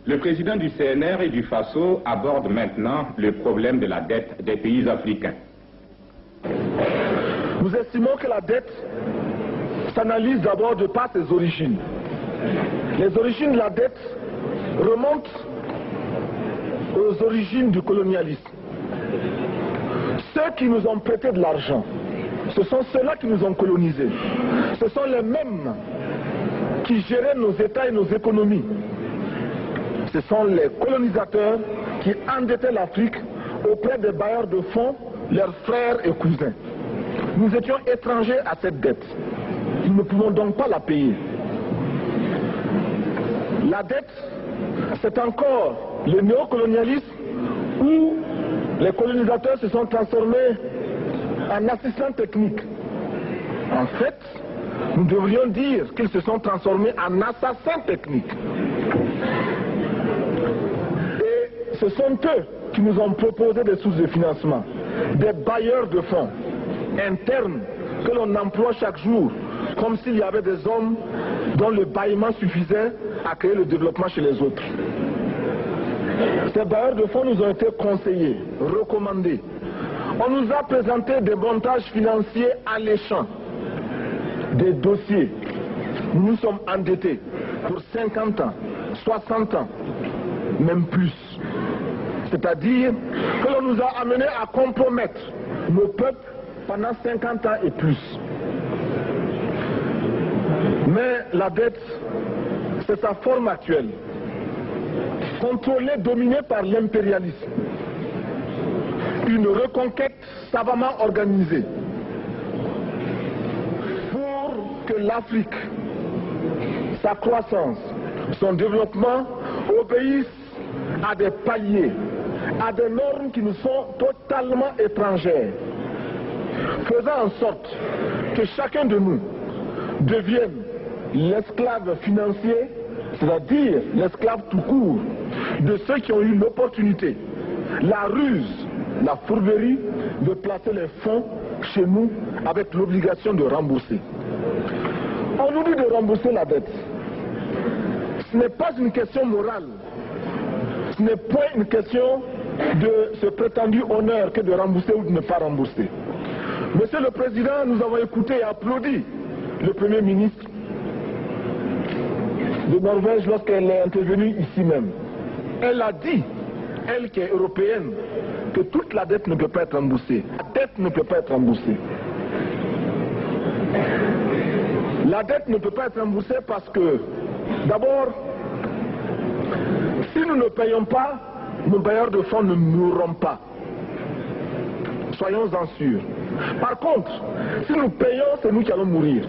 Le président du CNR et du FASO aborde maintenant le problème de la dette des pays africains. Nous estimons que la dette s'analyse d'abord de par ses origines. Les origines de la dette remontent aux origines du colonialisme. Ceux qui nous ont prêté de l'argent, ce sont ceux-là qui nous ont colonisés. Ce sont les mêmes qui géraient nos États et nos économies. Ce sont les colonisateurs qui endettaient l'Afrique auprès des bailleurs de fonds, leurs frères et cousins. Nous étions étrangers à cette dette. Nous ne pouvons donc pas la payer. La dette, c'est encore le néocolonialisme où les colonisateurs se sont transformés en assistants techniques. En fait, nous devrions dire qu'ils se sont transformés en assassins techniques. Et ce sont eux qui nous ont proposé des sources de financement, des bailleurs de fonds internes que l'on emploie chaque jour, comme s'il y avait des hommes dont le bâillement suffisait à créer le développement chez les autres. Ces bailleurs de fonds nous ont été conseillés, recommandés. On nous a présenté des montages financiers alléchants, des dossiers. Nous sommes endettés pour 50 ans, 60 ans, même plus. C'est-à-dire que l'on nous a amenés à compromettre nos peuples pendant 50 ans et plus. Mais la dette, c'est sa forme actuelle. Contrôlée, dominée par l'impérialisme. Une reconquête savamment organisée pour que l'Afrique, sa croissance, son développement obéissent à des paliers, à des normes qui nous sont totalement étrangères, faisant en sorte que chacun de nous devienne l'esclave financier, c'est-à-dire l'esclave tout court de ceux qui ont eu l'opportunité, la ruse, la fourberie de placer les fonds chez nous avec l'obligation de rembourser. On nous dit de rembourser la dette. Ce n'est pas une question morale. Ce n'est point une question de ce prétendu honneur que de rembourser ou de ne pas rembourser. Monsieur le Président, nous avons écouté et applaudi le Premier ministre de Norvège lorsqu'elle est intervenue ici même. Elle a dit, elle qui est européenne, que toute la dette ne peut pas être remboursée. La dette ne peut pas être remboursée. La dette ne peut pas être remboursée parce que, d'abord, si nous ne payons pas, nos bailleurs de fonds ne mourront pas. Soyons-en sûrs. Par contre, si nous payons, c'est nous qui allons mourir.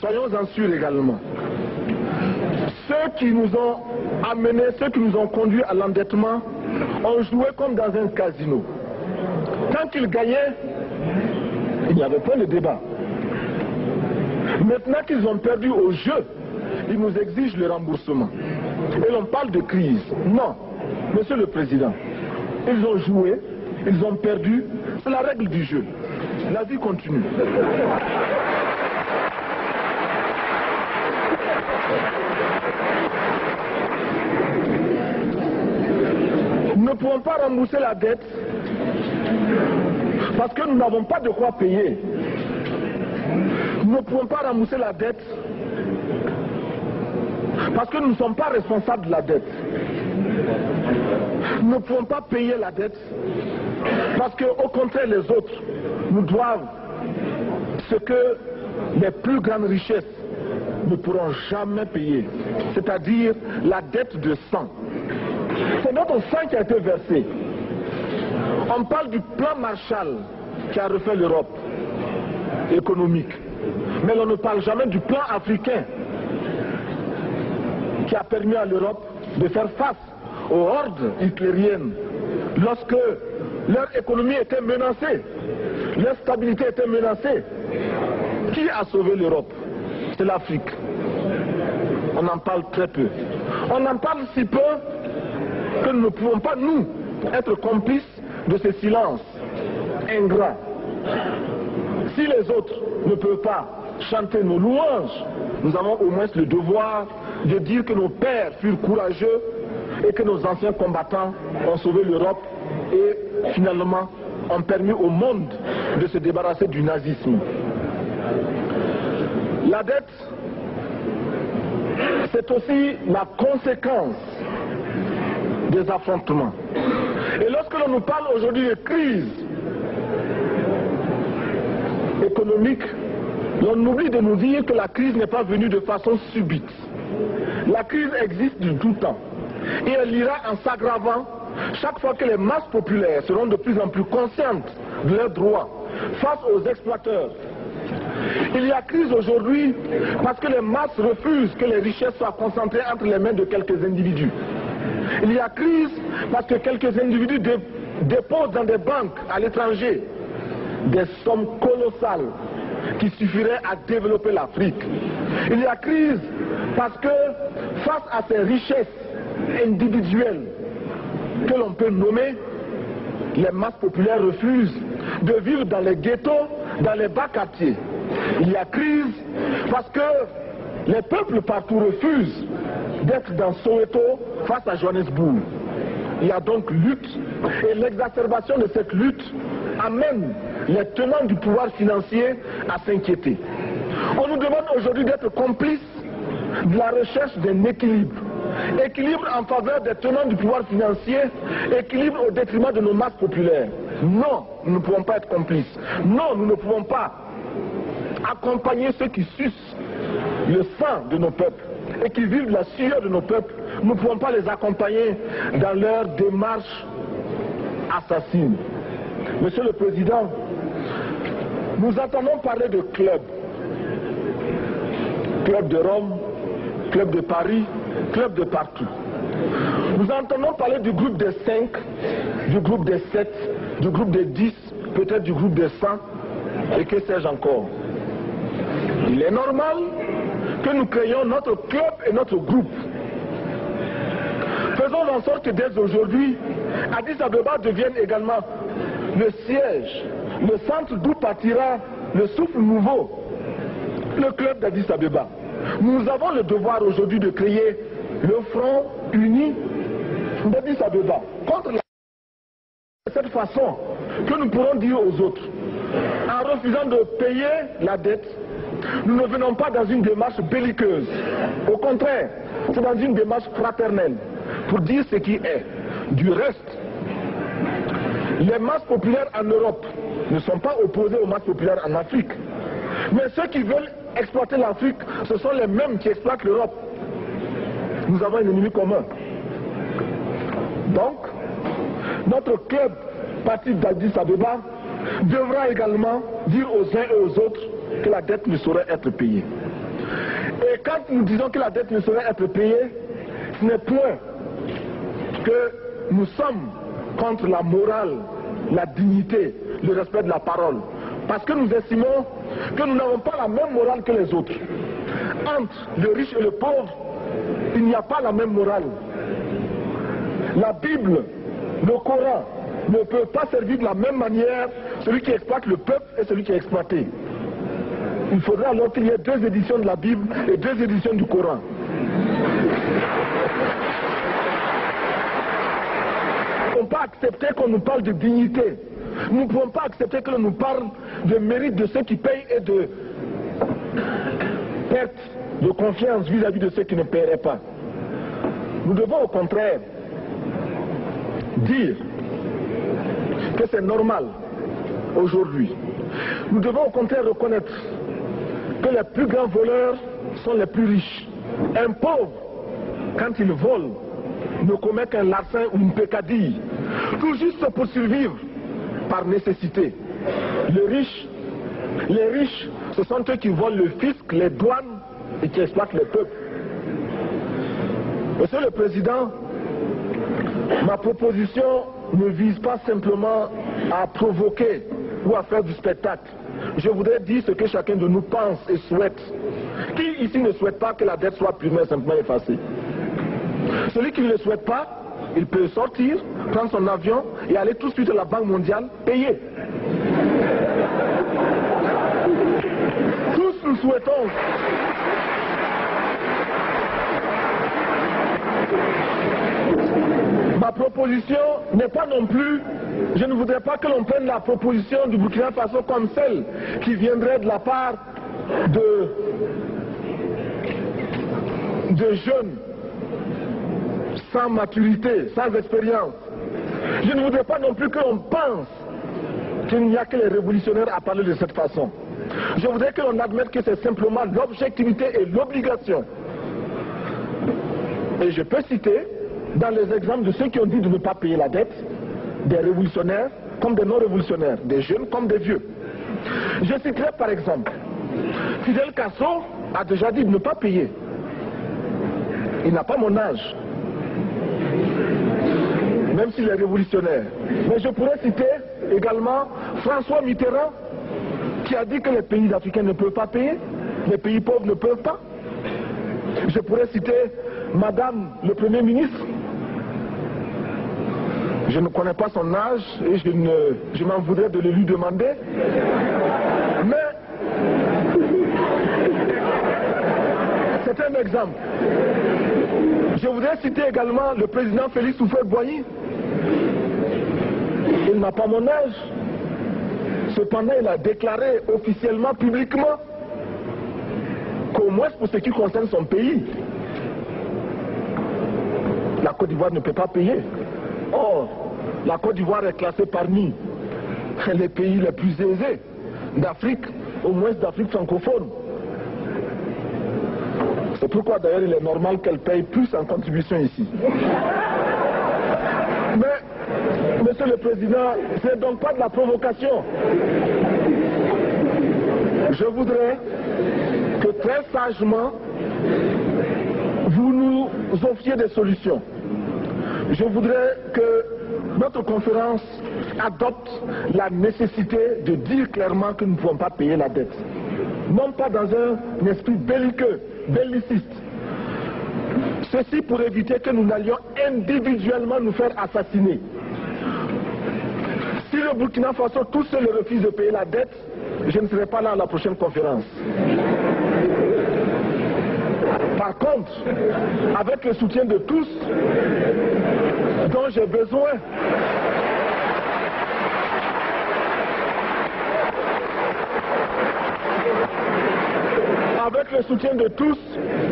Soyons-en sûrs également. Ceux qui nous ont amenés, ceux qui nous ont conduits à l'endettement, ont joué comme dans un casino. Quand ils gagnaient, il n'y avait pas de débat. Maintenant qu'ils ont perdu au jeu, ils nous exigent le remboursement. Et l'on parle de crise. Non, Monsieur le Président, ils ont joué, ils ont perdu, c'est la règle du jeu. La vie continue. Nous ne pouvons pas rembourser la dette parce que nous n'avons pas de quoi payer. Nous ne pouvons pas rembourser la dette parce que nous ne sommes pas responsables de la dette. Nous ne pouvons pas payer la dette parce qu'au contraire les autres nous doivent ce que les plus grandes richesses ne pourront jamais payer, c'est-à-dire la dette de sang. C'est notre sang qui a été versé. On parle du plan Marshall qui a refait l'Europe économique. Mais on ne parle jamais du plan africain qui a permis à l'Europe de faire face aux hordes hitlériennes lorsque leur économie était menacée, leur stabilité était menacée. Qui a sauvé l'Europe? C'est l'Afrique. On en parle très peu. On en parle si peu que nous ne pouvons pas, nous, être complices de ce silence ingrat. Si les autres ne peuvent pas chanter nos louanges, nous avons au moins le devoir de dire que nos pères furent courageux et que nos anciens combattants ont sauvé l'Europe et finalement ont permis au monde de se débarrasser du nazisme. La dette, c'est aussi la conséquence des affrontements. Et lorsque l'on nous parle aujourd'hui de crise économique, l'on oublie de nous dire que la crise n'est pas venue de façon subite. La crise existe de tout temps. Et elle ira en s'aggravant chaque fois que les masses populaires seront de plus en plus conscientes de leurs droits face aux exploiteurs. Il y a crise aujourd'hui parce que les masses refusent que les richesses soient concentrées entre les mains de quelques individus. Il y a crise parce que quelques individus déposent dans des banques à l'étranger des sommes colossales qui suffiraient à développer l'Afrique. Il y a crise parce que face à ces richesses individuelles que l'on peut nommer, les masses populaires refusent de vivre dans les ghettos, dans les bas quartiers. Il y a crise parce que les peuples partout refusent d'être dans Soweto face à Johannesburg. Il y a donc lutte et l'exacerbation de cette lutte amène les tenants du pouvoir financier à s'inquiéter. On nous demande aujourd'hui d'être complices de la recherche d'un équilibre. Équilibre en faveur des tenants du pouvoir financier, équilibre au détriment de nos masses populaires. Non, nous ne pouvons pas être complices. Non, nous ne pouvons pas accompagner ceux qui sucent le sang de nos peuples et qui vivent la sueur de nos peuples. Nous ne pouvons pas les accompagner dans leur démarche assassine. Monsieur le Président, nous entendons parler de clubs. Club de Rome, club de Paris, club de partout. Nous entendons parler du groupe des 5, du groupe des 7, du groupe des 10, peut-être du groupe des 100, et que sais-je encore. Il est normal que nous créions notre club et notre groupe. Faisons en sorte que dès aujourd'hui, Addis Abeba devienne également le siège, le centre d'où partira le souffle nouveau, le club d'Addis Abeba. Nous avons le devoir aujourd'hui de créer le front uni d'Addis Abeba contre cette façon que nous pourrons dire aux autres. En refusant de payer la dette, nous ne venons pas dans une démarche belliqueuse. Au contraire, c'est dans une démarche fraternelle pour dire ce qui est. Du reste, les masses populaires en Europe ne sont pas opposées aux masses populaires en Afrique. Mais ceux qui veulent exploiter l'Afrique, ce sont les mêmes qui exploitent l'Europe. Nous avons un ennemi commun. Donc, notre club, parti d'Addis Abeba, devra également dire aux uns et aux autres que la dette ne saurait être payée. Et quand nous disons que la dette ne saurait être payée, ce n'est point que nous sommes contre la morale, la dignité, le respect de la parole. Parce que nous estimons que nous n'avons pas la même morale que les autres. Entre le riche et le pauvre, il n'y a pas la même morale. La Bible, le Coran, ne peut pas servir de la même manière celui qui exploite le peuple et celui qui est exploité. Il faudra alors qu'il y ait 2 éditions de la Bible et 2 éditions du Coran. Nous ne pouvons pas accepter qu'on nous parle de dignité. Nous ne pouvons pas accepter que l'on nous parle de mérite de ceux qui payent et de perte de confiance vis-à-vis de ceux qui ne paieraient pas. Nous devons au contraire dire que c'est normal aujourd'hui. Nous devons au contraire reconnaître que les plus grands voleurs sont les plus riches. Un pauvre, quand il vole, ne commet qu'un larcin ou une peccadille, tout juste pour survivre par nécessité. Les riches, ce sont eux qui volent le fisc, les douanes et qui exploitent le peuple. Monsieur le Président, ma proposition ne vise pas simplement à provoquer ou à faire du spectacle. Je voudrais dire ce que chacun de nous pense et souhaite. Qui ici ne souhaite pas que la dette soit purement et simplement effacée? Celui qui ne le souhaite pas, il peut sortir, prendre son avion et aller tout de suite à la Banque mondiale payer. Tous nous souhaitons... Ma proposition n'est pas non plus... Je ne voudrais pas que l'on prenne la proposition du Burkina Faso comme celle qui viendrait de la part de jeunes sans maturité, sans expérience. Je ne voudrais pas non plus que l'on pense qu'il n'y a que les révolutionnaires à parler de cette façon. Je voudrais que l'on admette que c'est simplement l'objectivité et l'obligation. Et je peux citer, dans les exemples de ceux qui ont dit de ne pas payer la dette, des révolutionnaires comme des non-révolutionnaires, des jeunes comme des vieux. Je citerai par exemple, Fidel Castro a déjà dit de ne pas payer. Il n'a pas mon âge, même s'il est révolutionnaire. Mais je pourrais citer également François Mitterrand, qui a dit que les pays africains ne peuvent pas payer, les pays pauvres ne peuvent pas. Je pourrais citer Madame le Premier ministre. Je ne connais pas son âge et je m'en voudrais de le lui demander. Mais c'est un exemple. Je voudrais citer également le président Félix Houphouët-Boigny. Il n'a pas mon âge. Cependant, il a déclaré officiellement, publiquement, qu'au moins pour ce qui concerne son pays, la Côte d'Ivoire ne peut pas payer. Or, la Côte d'Ivoire est classée parmi les pays les plus aisés d'Afrique, au moins d'Afrique francophone. C'est pourquoi d'ailleurs il est normal qu'elle paye plus en contribution ici. Mais, Monsieur le Président, ce n'est donc pas de la provocation. Je voudrais que très sagement, vous nous offriez des solutions. Je voudrais que notre conférence adopte la nécessité de dire clairement que nous ne pouvons pas payer la dette. Non pas dans un esprit belliqueux, belliciste. Ceci pour éviter que nous n'allions individuellement nous faire assassiner. Si le Burkina Faso tout seul refuse de payer la dette, je ne serai pas là à la prochaine conférence. Par contre, avec le soutien de tous, dont j'ai besoin, avec le soutien de tous,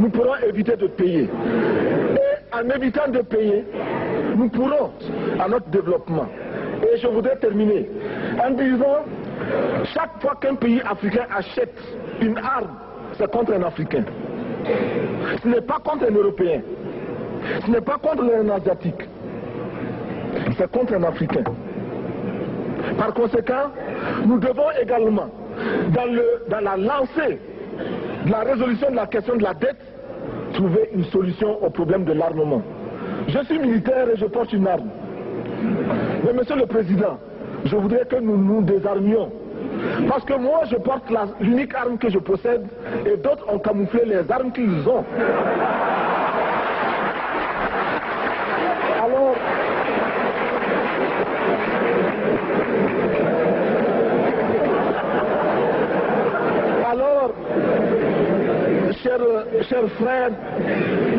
nous pourrons éviter de payer. Et en évitant de payer, nous pourrons à notre développement. Et je voudrais terminer en disant, chaque fois qu'un pays africain achète une arme, c'est contre un Africain. Ce n'est pas contre un Européen. Ce n'est pas contre un Asiatique. C'est contre un Africain. Par conséquent, nous devons également, dans la lancée de la résolution de la question de la dette, trouver une solution au problème de l'armement. Je suis militaire et je porte une arme. Mais Monsieur le Président, je voudrais que nous nous désarmions. Parce que moi, je porte l'unique arme que je possède et d'autres ont camouflé les armes qu'ils ont. Alors, chers frères,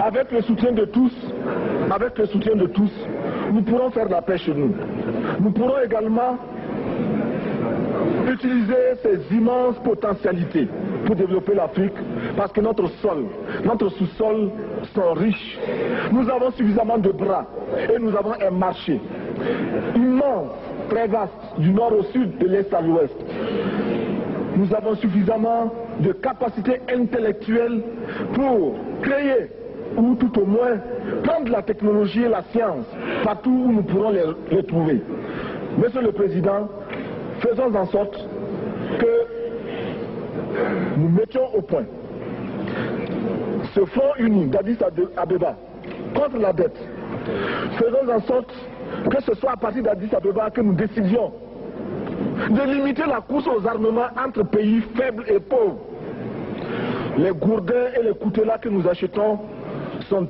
avec le soutien de tous, nous pourrons faire la paix chez nous. Nous pourrons également utiliser ces immenses potentialités pour développer l'Afrique, parce que notre sous-sol sont riches. Nous avons suffisamment de bras et nous avons un marché immense, très vaste, du nord au sud, de l'est à l'ouest. Nous avons suffisamment de capacités intellectuelles pour créer, ou tout au moins prendre la technologie et la science partout où nous pourrons les trouver. Monsieur le Président, faisons en sorte que nous mettions au point ce front uni d'Addis Abeba contre la dette. Faisons en sorte que ce soit à partir d'Addis Abeba que nous décidions de limiter la course aux armements entre pays faibles et pauvres. Les gourdins et les coutelas que nous achetons sont